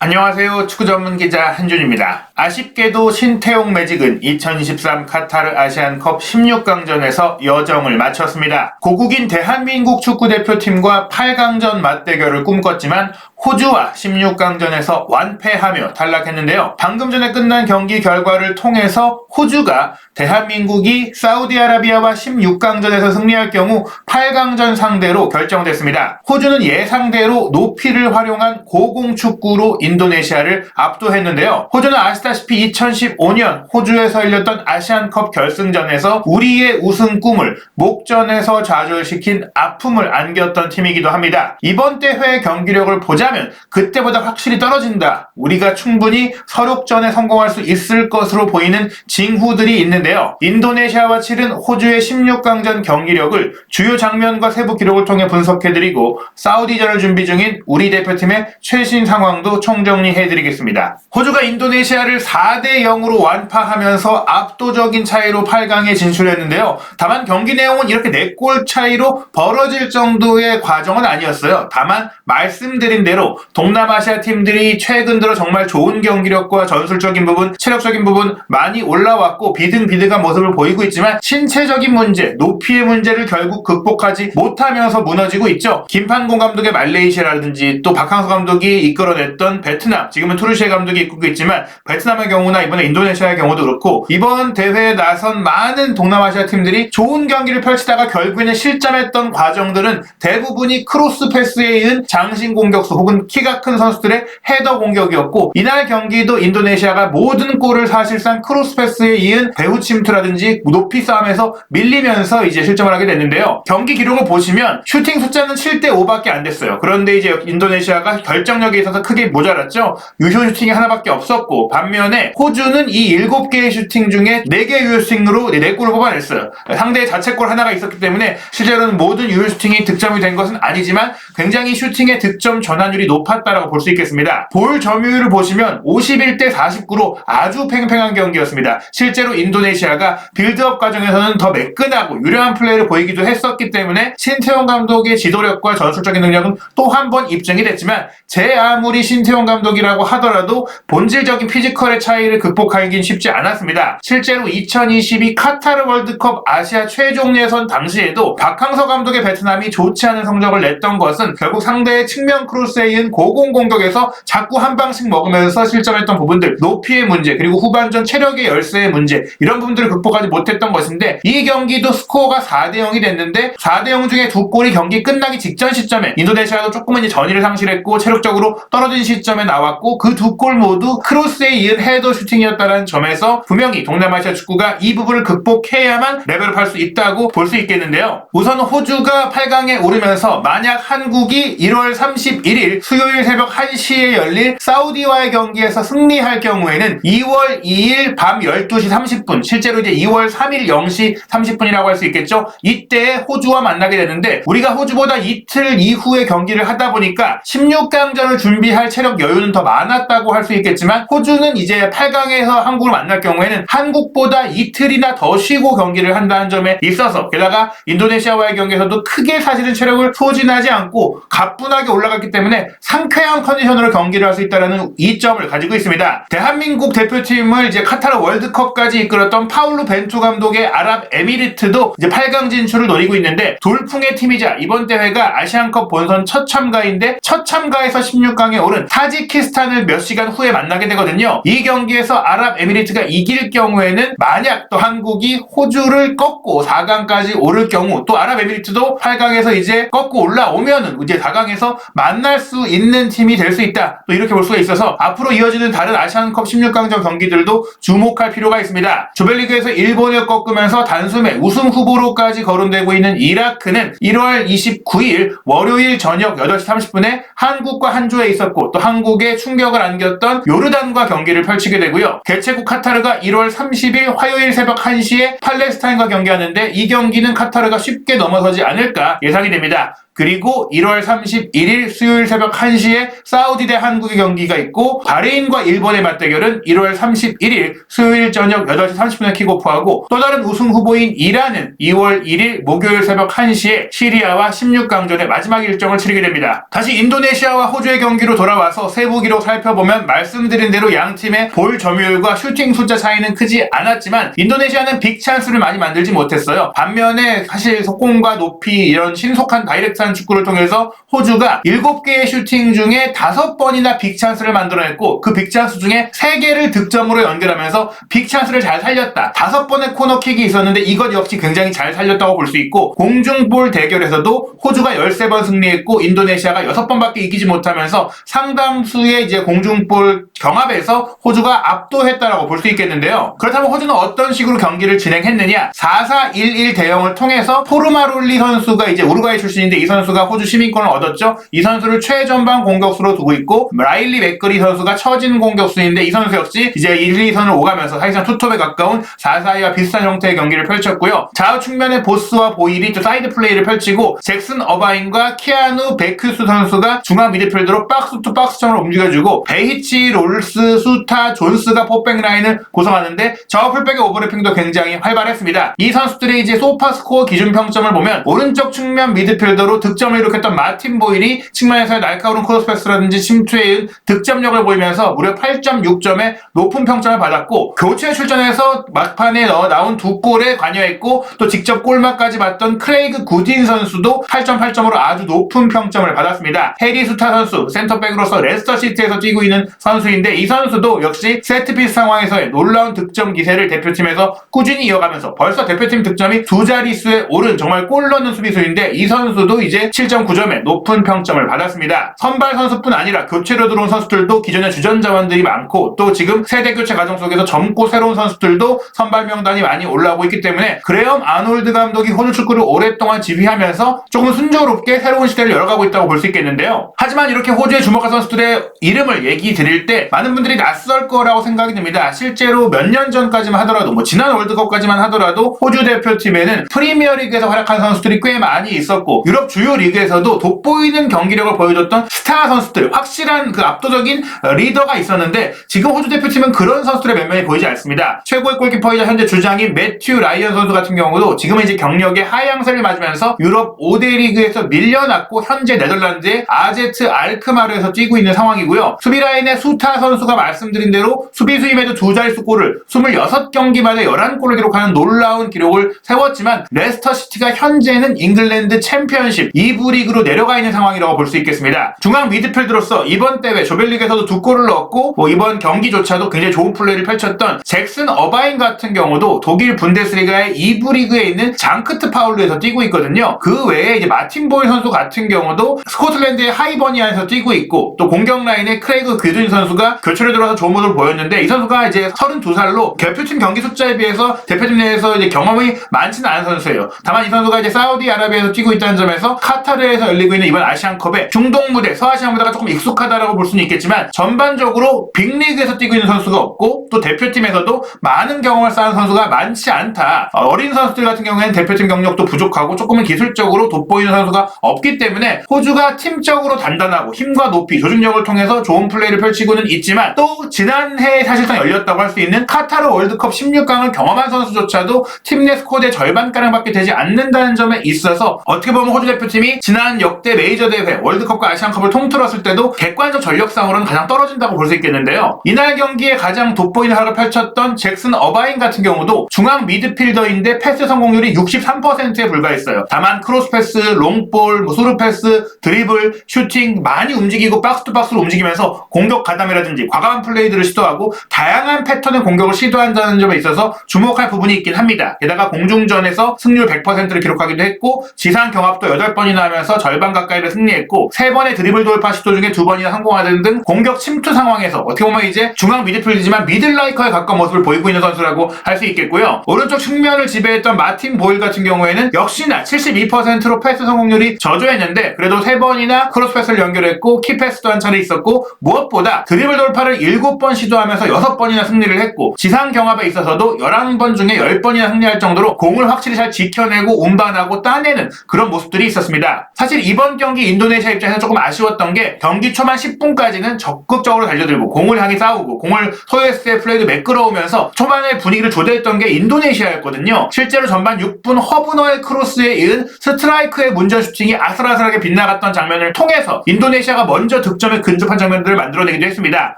안녕하세요. 축구 전문 기자 한준입니다. 아쉽게도 신태용 매직은 2023 카타르 아시안컵 16강전에서 여정을 마쳤습니다. 고국인 대한민국 축구대표팀과 8강전 맞대결을 꿈꿨지만 호주와 16강전에서 완패하며 탈락했는데요. 방금 전에 끝난 경기 결과를 통해서 호주가 대한민국이 사우디아라비아와 16강전에서 승리할 경우 8강전 상대로 결정됐습니다. 호주는 예상대로 높이를 활용한 고공축구로 인도네시아를 압도했는데요. 호주는 아시다시피 2015년 호주에서 열렸던 아시안컵 결승전에서 우리의 우승 꿈을 목전에서 좌절시킨 아픔을 안겼던 팀이기도 합니다. 이번 대회 경기력을 보자면 그때보다 확실히 떨어진다. 우리가 충분히 서력전에 성공할 수 있을 것으로 보이는 징후들이 있는데요. 인도네시아와 치른 호주의 16강전 경기력을 주요 장면과 세부 기록을 통해 분석해드리고 사우디전을 준비 중인 우리 대표팀의 최신 상황도 총정리해드리겠습니다. 호주가 인도네시아를 4대0으로 완파하면서 압도적인 차이로 8강에 진출했는데요. 다만 경기 내용은 이렇게 4골 차이로 벌어질 정도의 과정은 아니었어요. 다만 말씀드린 대로 동남아시아 팀들이 최근 들어 정말 좋은 경기력과 전술적인 부분, 체력적인 부분 많이 올라왔고 비등비등한 모습을 보이고 있지만 신체적인 문제, 높이의 문제를 결국 극복하지 못하면서 무너지고 있죠. 김판공 감독의 말레이시아라든지 또 박항서 감독이 이끌어냈던 베트남, 지금은 투르시에 감독이 이끌고 있지만 베트남의 경우나 이번에 인도네시아의 경우도 그렇고 이번 대회에 나선 많은 동남아시아 팀들이 좋은 경기를 펼치다가 결국에는 실점했던 과정들은 대부분이 크로스 패스에 의한 장신 공격수 혹은 키가 큰 선수들의 헤더 공격이었고 이날 경기도 인도네시아가 모든 골을 사실상 크로스 패스에 의한 배후 침투라든지 높이 싸움에서 밀리면서 이제 실점을 하게 됐는데요. 경기 기록을 보시면 슈팅 숫자는 7대5밖에 안 됐어요. 그런데 이제 인도네시아가 결정력에 있어서 크게 모자랐죠. 유효 슈팅이 하나밖에 없었고 반면에 호주는 이 7개의 슈팅 중에 4개 유효 슈팅으로 4골을 뽑아냈어요. 상대의 자책골 하나가 있었기 때문에 실제로는 모든 유효 슈팅이 득점이 된 것은 아니지만 굉장히 슈팅의 득점 전환율이 높았다라고 볼 수 있겠습니다. 볼 점유율을 보시면 51대 49로 아주 팽팽한 경기였습니다. 실제로 인도네시아가 빌드업 과정에서는 더 매끈하고 유려한 플레이를 보이기도 했었기 때문에 신태용 감독의 지도력과 전술적인 능력은 또 한 번 입증이 됐지만 제 아무리 신태용 감독이라고 하더라도 본질적인 피지컬의 차이를 극복하기는 쉽지 않았습니다. 실제로 2022 카타르 월드컵 아시아 최종 예선 당시에도 박항서 감독의 베트남이 좋지 않은 성적을 냈던 것은 결국 상대의 측면 크로스에 의한 고공 공격에서 자꾸 한 방씩 먹으면서 실점했던 부분들, 높이의 문제, 그리고 후반전 체력의 열세의 문제, 이런 부분들을 극복하지 못했던 것인데 이 경기도 스코어가 4대0이 됐는데 4대0 중에 2골이 경기 끝나기 직전 시점에 인도네시아도 조금은 이제 전의를 상실했고 체력적으로 떨어진 시점에 나왔고 그 2골 모두 크로스에 이은 헤더 슈팅이었다는 점에서 분명히 동남아시아 축구가 이 부분을 극복해야만 레벨업할 수 있다고 볼 수 있겠는데요. 우선 호주가 8강에 오르면서 만약 한국이 1월 31일 수요일 새벽 1시에 열릴 사우디와의 경기에서 승리할 경우에는 2월 2일 밤 12시 30분, 실제로 이제 2월 3일 0시 30분이라고 할 수 있겠죠. 이때 호주와 만나게 되는데 우리가 호주보다 이틀 이후에 경기를 하다 보니까 16강전을 준비할 체력 여유는 더 많았다고 할 수 있겠지만 호주는 이제 8강에서 한국을 만날 경우에는 한국보다 이틀이나 더 쉬고 경기를 한다는 점에 있어서 게다가 인도네시아와의 경기에서도 크게 사실은 체력을 소진하지 않고 가뿐하게 올라갔기 때문에 상쾌한 컨디션으로 경기를 할 수 있다는 이점을 가지고 있습니다. 대한민국 대표팀을 이제 카타르 월드컵까지 이끌었던 파울루 벤투 감독의 아랍에미리트도 이제 8강 진출을 노리고 있는데 돌풍의 팀이자 이번 대회가 아시안컵 본선 첫 참가인데 첫 참가에서 16강에 오른 타지키스탄을 몇 시간 후에 만나게 되거든요. 이 경기에서 아랍에미리트가 이길 경우에는 만약 또 한국이 호주를 꺾고 4강까지 오를 경우 또 아랍에미리트도 8강에서 이제 꺾고 올라오면은 이제 4강에서 만날 수 있는 팀이 될 수 있다. 또 이렇게 볼 수가 있어서 앞으로 이어지는 다른 아시안컵 16강전 경기들도 주목할 필요가 있습니다. 조별리그에서 일본을 꺾으면서 단숨에 우승 후보로까지 거론되고 있는 이라크는 1월 29일 월요일 저녁 8시 30분에 한국과 한 조에 있었고 또 한국에 충격을 안겼던 요르단과 경기를 펼치게 되고요. 개최국 카타르가 1월 30일 화요일 새벽 1시에 팔레스타인과 경기하는데 이 경기는 카타르가 쉽게 넘어서지 않을까 예상이 됩니다. 그리고 1월 31일 수요일 새벽 1시에 사우디 대 한국의 경기가 있고 바레인과 일본의 맞대결은 1월 31일 수요일 저녁 8시 30분에 킥오프하고 또 다른 우승 후보인 이란은 2월 1일 목요일 새벽 1시에 시리아와 16강전의 마지막 일정을 치르게 됩니다. 다시 인도네시아와 호주의 경기로 돌아와서 세부 기록 살펴보면 말씀드린 대로 양 팀의 볼 점유율과 슈팅 숫자 차이는 크지 않았지만 인도네시아는 빅 찬스를 많이 만들지 못했어요. 반면에 사실 속공과 높이 이런 신속한 다이렉트한 축구를 통해서 호주가 7개의 슈팅 중에 5번이나 빅 찬스를 만들어냈고 그 빅 찬스 중에 3개를 득점으로 연결하면서 빅 찬스를 잘 살렸다. 5번의 코너킥이 있었는데 이것 역시 굉장히 잘 살렸다고 볼 수 있고 공중볼 대결에서도 호주가 13번 승리했고 인도네시아가 6번밖에 이기지 못하면서 상당수의 이제 공중볼 경합에서 호주가 압도했다라고 볼 수 있겠는데요. 그렇다면 호주는 어떤 식으로 경기를 진행했느냐? 4-4-1-1 대형을 통해서 포르마롤리 선수가 이제 우루과이 출신인데 이 선수가 호주 시민권을 얻었죠. 이 선수를 최전방 공격수로 두고 있고 라일리 맥거리 선수가 처진 공격수인데 이 선수 역시 이제 1, 2선을 오가면서 사실상 투톱에 가까운 4-4-2와 비슷한 형태의 경기를 펼쳤고요. 좌우 측면의 보스와 보일이 또 사이드 플레이를 펼치고 잭슨 어바인과 키아누 베큐스 선수가 중앙 미드필더로 박스 투 박스점을 움직여주고 베히치, 롤스, 수타, 존스가 포백 라인을 구성하는데 저 풀백의 오버래핑도 굉장히 활발했습니다. 이 선수들의 이제 소파스코어 기준 평점을 보면 오른쪽 측면 미드필더로 득점을 이룩했던 마틴 보일이 측면에서의 날카로운 크로스패스라든지 침투에 의한 득점력을 보이면서 무려 8.6점의 높은 평점을 받았고 교체 출전해서 막판에 나온 2골에 관여했고 또 직접 골맛까지 봤던 크레이그 구딘 선수도 8.8점으로 아주 높은 평점을 받았습니다. 해리 수타 선수 센터백으로서 레스터 시티에서 뛰고 있는 선수인데 이 선수도 역시 세트피스 상황에서의 놀라운 득점 기세를 대표팀에서 꾸준히 이어가면서 벌써 대표팀 득점이 2자릿수에 오른 정말 골 넣는 수비수인데 이 선수도 이제 7.9점의 높은 평점을 받았습니다. 선발 선수뿐 아니라 교체로 들어온 선수들도 기존의 주전 자원들이 많고 또 지금 세대 교체 과정 속에서 젊고 새로운 선수들도 선발 명단이 많이 올라오고 있기 때문에 그레엄 아놀드 감독이 호주 축구를 오랫동안 지휘하면서 조금 순조롭게 새로운 시대를 열어가고 있다고 볼 수 있겠는데요. 하지만 이렇게 호주에 주목한 선수들의 이름을 얘기 드릴 때 많은 분들이 낯설 거라고 생각이 듭니다. 실제로 몇 년 전까지만 하더라도 지난 월드컵까지만 하더라도 호주 대표팀에는 프리미어리그에서 활약한 선수들이 꽤 많이 있었고 유럽 주요 리그에서도 돋보이는 경기력을 보여줬던 스타 선수들 확실한 그 압도적인 리더가 있었는데 지금 호주 대표팀은 그런 선수들의 몇 명이 보이지 않습니다. 최고의 골키퍼이자 현재 주장인 매튜 라이언 선수 같은 경우도 지금은 이제 경력의 하향세를 맞으면서 유럽 5대 리그에서 밀려났고 현재 네덜란드의 아제트 알크마르에서 뛰고 있는 상황이고요. 수비라인의 수타 선수가 말씀드린 대로 수비수임에도 2자릿수 골을 26경기 만에 11골을 기록하는 놀라운 기록을 세웠지만 레스터시티가 현재는 잉글랜드 챔피언십 2부 리그로 내려가 있는 상황이라고 볼 수 있겠습니다. 중앙 미드필드로서 이번 대회 조별리그에서도 2골을 넣었고 이번 경기조차도 굉장히 좋은 플레이를 펼쳤던 잭슨 어바인 같은 경우도 독일 분데스리가의 2부 리그에 있는 장크트 파울루에서 뛰고 있거든요. 그 외에 이제 마틴 보일 선수 같은 경우도 스코틀랜드의 하이버니안에서 뛰고 있고 또 공격 라인의 크레이그 귀든 선수가 교체로 들어와서 좋은 모습을 보였는데 이 선수가 이제 32살로 대표팀 경기 숫자에 비해서 대표팀 내에서 이제 경험이 많지는 않은 선수예요. 다만 이 선수가 이제 사우디아라비아에서 뛰고 있다는 점에서 카타르에서 열리고 있는 이번 아시안컵에 중동 무대, 서아시아 무대가 조금 익숙하다라고 볼 수는 있겠지만 전반적으로 빅리그에서 뛰고 있는 선수가 없고 또 대표팀에서도 많은 경험을 쌓은 선수가 많지 않다. 어린 선수들 같은 경우에는 대표팀 경력도 부족하고 조금은 기술적으로 돋보이는 선수가 없기 때문에 호주가 팀적으로 단단하고 힘과 높이, 조직력을 통해서 좋은 플레이를 펼치고는 있지만 또 지난해 사실상 열렸다고 할 수 있는 카타르 월드컵 16강을 경험한 선수조차도 팀 내 스쿼드의 절반가량밖에 되지 않는다는 점에 있어서 어떻게 보면 호주 대표팀이 지난 역대 메이저 대회 월드컵과 아시안컵을 통틀었을 때도 객관적 전력상으로는 가장 떨어진다고 볼 수 있겠는데요. 이날 경기에 가장 돋보이는 활약을 펼쳤던 잭슨 어바인 같은 경우도 중앙 미드필더인데 패스 성공률이 63%에 불과했어요. 다만 크로스패스, 롱볼, 스루패스, 드리블, 슈팅 많이 움직이고 박스투박스로 움직이면서 공격 가담이라든지 과감한 플레이들을 시도하고 다양한 패턴의 공격을 시도한다는 점에 있어서 주목할 부분이 있긴 합니다. 게다가 공중전에서 승률 100%를 기록하기도 했고 지상 경합도 8번이나 하면서 절반 가까이를 승리했고 3번의 드리블 돌파 시도 중에 2번이나 성공하는 등 공격 침투 상황에서 어떻게 보면 이제 중앙 미드필드지만 미들라이커에 가까운 모습을 보이고 있는 선수라고 할 수 있겠고요. 오른쪽 측면을 지배했던 마틴 보일 같은 경우에는 역시나 72%로 패스 성공률이 저조했는데 그래도 3번이나 크로스패스를 연결했고 키패스도 한 차례 있었고 무엇보다 드리블 돌파를 7번 시도하면서 6번이나 승리를 했고 지상 경합에 있어서도 11번 중에 10번이나 승리할 정도로 공을 확실히 잘 지켜내고 운반하고 따내는 그런 모습들이 있었습니다. 있었습니다. 사실 이번 경기 인도네시아 입장에서 조금 아쉬웠던 게 경기 초반 10분까지는 적극적으로 달려들고 공을 향해 싸우고 공을 소유했을 때 플레이도 매끄러우면서 초반에 분위기를 조절했던 게 인도네시아였거든요. 실제로 전반 6분 허브너의 크로스에 이은 스트라이크의 문전 슈팅이 아슬아슬하게 빗나갔던 장면을 통해서 인도네시아가 먼저 득점에 근접한 장면들을 만들어내기도 했습니다.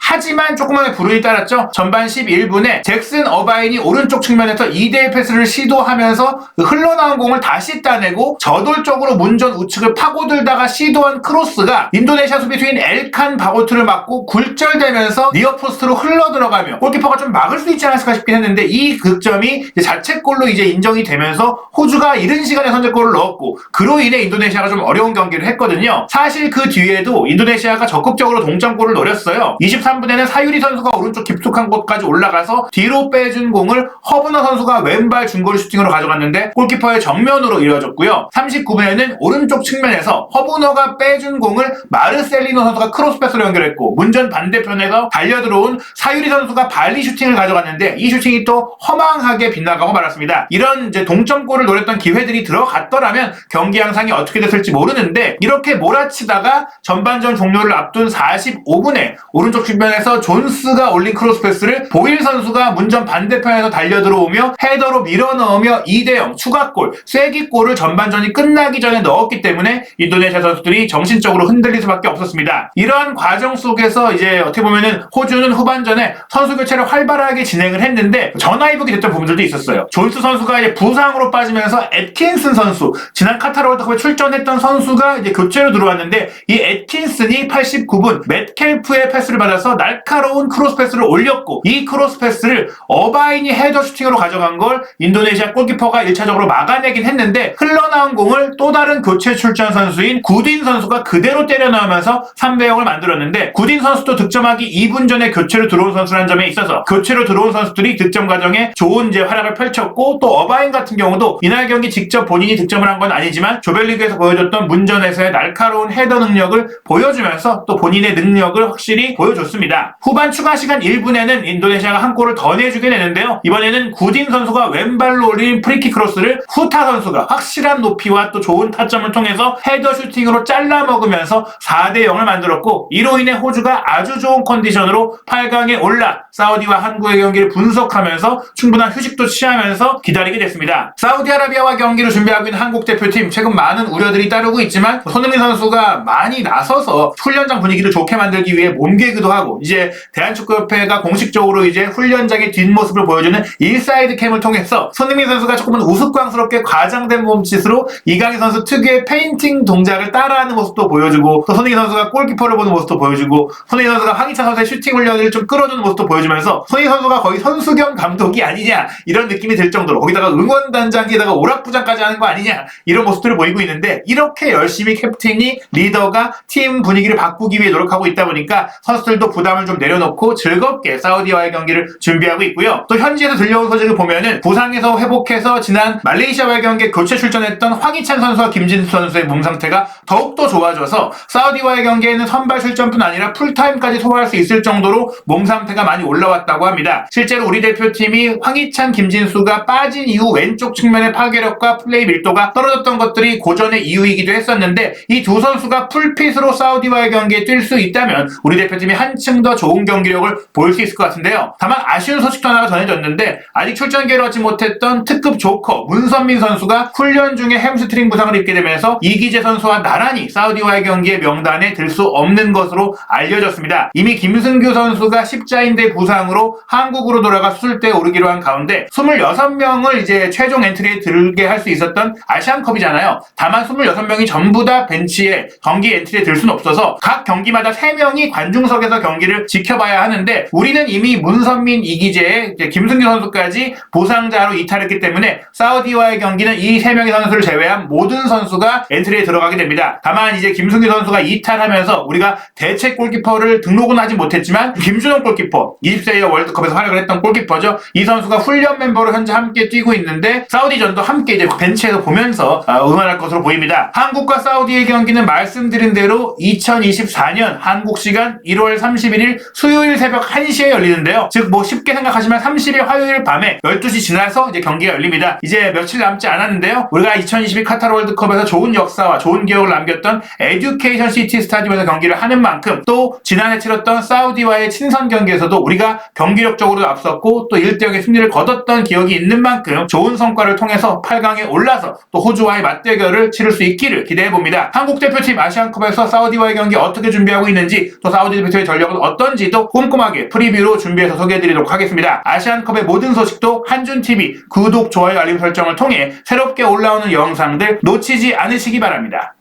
하지만 조금만의 불운이 따랐죠. 전반 11분에 잭슨 어바인이 오른쪽 측면에서 2대1 패스를 시도하면서 흘러나온 공을 다시 따내고 저돌적으로 문전 우측을 파고들다가 시도한 크로스가 인도네시아 수비수인 엘칸 바고트를 맞고 굴절되면서 니어포스트로 흘러들어가며 골키퍼가 좀 막을 수 있지 않았을까 싶긴 했는데 이 득점이 자책골로 이제 인정이 되면서 호주가 이른 시간에 선제골을 넣었고 그로 인해 인도네시아가 좀 어려운 경기를 했거든요. 사실 그 뒤에도 인도네시아가 적극적으로 동점골을 노렸어요. 23분에는 사유리 선수가 오른쪽 깊숙한 곳까지 올라가서 뒤로 빼준 공을 허브너 선수가 왼발 중거리 슈팅으로 가져갔는데 골키퍼의 정면으로 이루어졌고요. 39분에는 오른쪽 측면에서 허브너가 빼준 공을 마르셀리노 선수가 크로스 패스로 연결했고 문전 반대편에서 달려들어온 사유리 선수가 발리 슈팅을 가져갔는데 이 슈팅이 또 허망하게 빗나가고 말았습니다. 이런 이제 동점골을 노렸던 기회들이 들어갔더라면 경기 양상이 어떻게 됐을지 모르는데 이렇게 몰아치다가 전반전 종료를 앞둔 45분에 오른쪽 측면에서 존스가 올린 크로스 패스를 보일 선수가 문전 반대편에서 달려들어오며 헤더로 밀어넣으며 2대0 추가골, 쐐기골을 전반전이 끝나기 전에 넣었기 때문에 인도네시아 선수들이 정신적으로 흔들릴 수밖에 없었습니다. 이러한 과정 속에서 이제 어떻게 보면은 호주는 후반전에 선수 교체를 활발하게 진행을 했는데 전화위복이 됐던 부분들도 있었어요. 존스 선수가 이제 부상으로 빠지면서 애킨슨 선수, 지난 카타르 월드컵에 출전했던 선수가 이제 교체로 들어왔는데 이 애킨슨이 89분 맷켈프의 패스를 받아서 날카로운 크로스 패스를 올렸고 이 크로스 패스를 어바인이 헤더 슈팅으로 가져간 걸 인도네시아 골키퍼가 1차적으로 막아내긴 했는데 흘러나온 공을 또 다른 교체 출전 선수인 구딘 선수가 그대로 때려 넣으면서 3대0을 만들었는데 구딘 선수도 득점하기 2분 전에 교체로 들어온 선수라는 점에 있어서 교체로 들어온 선수들이 득점 과정에 좋은 이제 활약을 펼쳤고 또 어바인 같은 경우도 이날 경기 직접 본인이 득점을 한 건 아니지만 조별리그에서 보여줬던 문전에서의 날카로운 헤더 능력을 보여주면서 또 본인의 능력을 확실히 보여줬습니다. 후반 추가 시간 1분에는 인도네시아가 한 골을 더 내주게 되는데요. 이번에는 구딘 선수가 왼발로 올린 프리킥 크로스를 후타 선수가 확실한 높이와 또 좋은 타점을 통해서 헤더 슈팅으로 잘라 먹으면서 4대0을 만들었고 이로 인해 호주가 아주 좋은 컨디션으로 8강에 올라 사우디와 한국의 경기를 분석하면서 충분한 휴식도 취하면서 기다리게 됐습니다. 사우디아라비아와 경기를 준비하고 있는 한국 대표팀 최근 많은 우려들이 따르고 있지만 손흥민 선수가 많이 나서서 훈련장 분위기를 좋게 만들기 위해 몸개그도 하고 이제 대한축구협회가 공식적으로 이제 훈련장의 뒷모습을 보여주는 인사이드 캠을 통해서 손흥민 선수가 조금은 우스꽝스럽게 과장된 몸짓으로 이강인 선수 특유의 페인팅 동작을 따라하는 모습도 보여주고 또 손흥민 선수가 골키퍼를 보는 모습도 보여주고 손흥민 선수가 황희찬 선수의 슈팅 훈련을 좀 끌어주는 모습도 보여주면서 손흥민 선수가 거의 선수경 감독이 아니냐 이런 느낌이 들 정도로 거기다가 응원단장에다가 오락부장까지 하는 거 아니냐 이런 모습들을 보이고 있는데 이렇게 열심히 캡틴이 리더가 팀 분위기를 바꾸기 위해 노력하고 있다 보니까 선수들도 부담을 좀 내려놓고 즐겁게 사우디와의 경기를 준비하고 있고요. 또 현지에서 들려온 소식을 보면은 부상에서 회복해서 지난 말레이시아와의 경기에 교체 출전했던 황희찬 선수와 김진수 선수의 몸 상태가 더욱더 좋아져서 사우디와의 경기에는 선발 출전뿐 아니라 풀타임까지 소화할 수 있을 정도로 몸 상태가 많이 올라왔다고 합니다. 실제로 우리 대표팀이 황희찬, 김진수가 빠진 이후 왼쪽 측면의 파괴력과 플레이 밀도가 떨어졌던 것들이 고전의 이유이기도 했었는데 이 두 선수가 풀핏으로 사우디와의 경기에 뛸 수 있다면 우리 대표팀이 한층 더 좋은 경기력을 보일 수 있을 것 같은데요. 다만 아쉬운 소식도 하나가 전해졌는데 아직 출전 기회를 얻지 못했던 특급 조커 문선민 선수가 훈련 중에 햄스트링 부상을 입게 되면서 이기재 선수와 나란히 사우디와의 경기의 명단에 들 수 없는 것으로 알려졌습니다. 이미 김승규 선수가 십자인대 부상으로 한국으로 돌아가 수술대에 오르기로 한 가운데 26명을 이제 최종 엔트리에 들게 할 수 있었던 아시안컵이잖아요. 다만 26명이 전부 다 벤치에 경기 엔트리에 들 수는 없어서 각 경기마다 3명이 관중석에서 경기를 지켜봐야 하는데 우리는 이미 문선민, 이기재, 김승규 선수까지 부상자로 이탈했기 때문에 사우디와의 경기는 이 3명의 선수를 제외한 모든 선수가 엔트리에 들어가게 됩니다. 다만 이제 김승규 선수가 이탈하면서 우리가 대체 골키퍼를 등록은 하지 못했지만 김준호 골키퍼 20세 이하 월드컵에서 활약을 했던 골키퍼죠. 이 선수가 훈련 멤버로 현재 함께 뛰고 있는데 사우디전도 함께 이제 벤치에서 보면서 응원할 것으로 보입니다. 한국과 사우디의 경기는 말씀드린 대로 2024년 한국 시간 1월 31일 수요일 새벽 1시에 열리는데요. 즉 뭐 쉽게 생각하시면 30일 화요일 밤에 12시 지나서 이제 경기가 열립니다. 이제 며칠 남지 않았는데요. 우리가 2022 카타르 월드컵에 아시안컵에서 좋은 역사와 좋은 기억을 남겼던 에듀케이션 시티 스타디움에서 경기를 하는 만큼 또 지난해 치렀던 사우디와의 친선 경기에서도 우리가 경기력적으로 앞섰고 또 1대0의 승리를 거뒀던 기억이 있는 만큼 좋은 성과를 통해서 8강에 올라서 또 호주와의 맞대결을 치를 수 있기를 기대해봅니다. 한국 대표팀 아시안컵에서 사우디와의 경기 어떻게 준비하고 있는지 또 사우디 대표팀의 전력은 어떤지도 꼼꼼하게 프리뷰로 준비해서 소개해드리도록 하겠습니다. 아시안컵의 모든 소식도 한준TV 구독, 좋아요, 알림 설정을 통해 새롭게 올라오는 영상들 놓치지 않으시기 바랍니다.